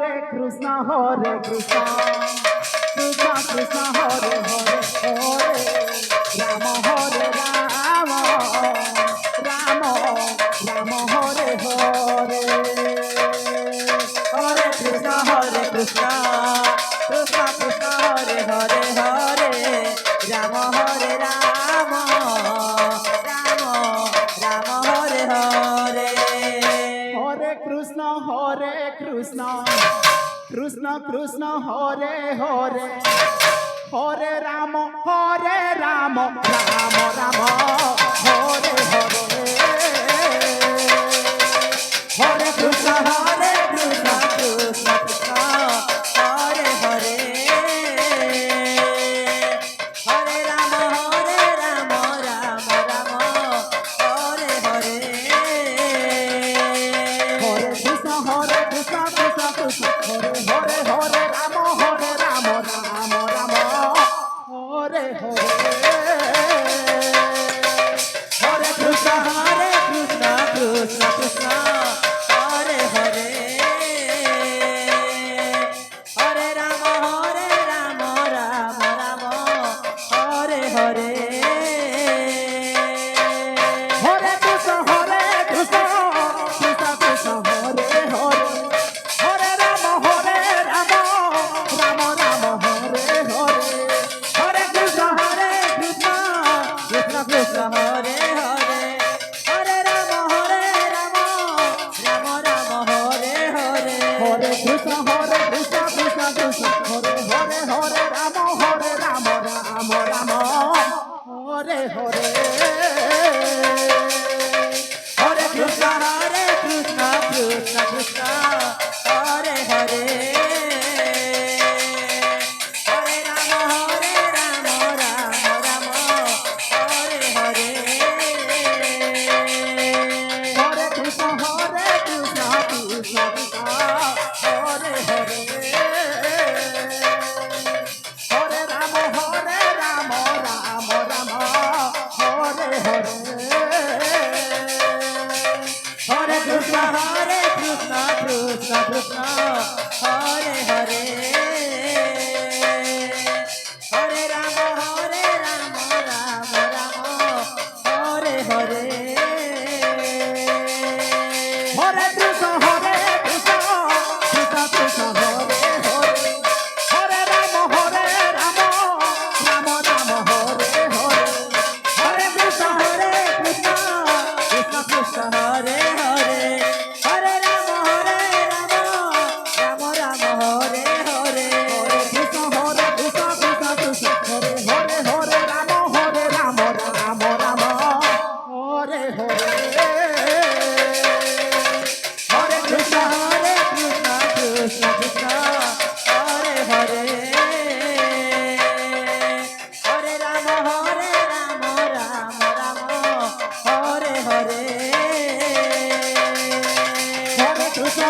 Hare Krishna, Krishna Krishna Hare Hare, Hare Rama Hare Rama, Rama Rama Hare Hare, Hare Krishna Krishna Krishna Hare Hare, Hare Rama Hare Rama, Rama Rama Hare Hare, Hare Krishna Krishna Krishna Hare Hare, Hare Rama Rama Rama Hare Hare, Hare Krishna Krishna Krishna Hare Hare, Hare Rama Rama Rama Hare Hare, Hare Krishna Krishna Krishna Hare Hare, Hare Rama Rama Rama Hare Hare, Hare Krishna Krishna Krishna Hare Hare, Hare Rama Rama Rama Hare Hare, Hare Krishna Krishna Krishna Hare Hare, Hare Rama Rama Rama Hare Hare, Hare Krishna Krishna Krishna Hare Hare, Hare Rama Rama Rama Hare Hare, Hare Krishna Krishna Krishna Hare Hare, Hare Rama Rama Rama Hare Hare, Hare Krishna Krishna Krishna Hare Hare, Hare Rama Rama Rama Hare Hare, Hare Krishna Krishna Hare Hare, Hare Rama Rama Rama Hare Hare, Hare Krishna Krishna Hare Hare, Hare Rama Rama Rama Hare Hare, Hare Krishna Krishna Krishna Hare Hare, Hare Rama Rama Rama Hare Hare, Hare Krishna Krishna Krishna Hare Hare, Hare Rama Rama Rama Hare Hare, Hare Krishna Krishna Krishna Hare Hare, Hare Rama Rama Rama Hare Hare, Hare Krishna Krishna Krishna Hare Hare, Hare Rama Rama Rama Hare Hare, Hare Krishna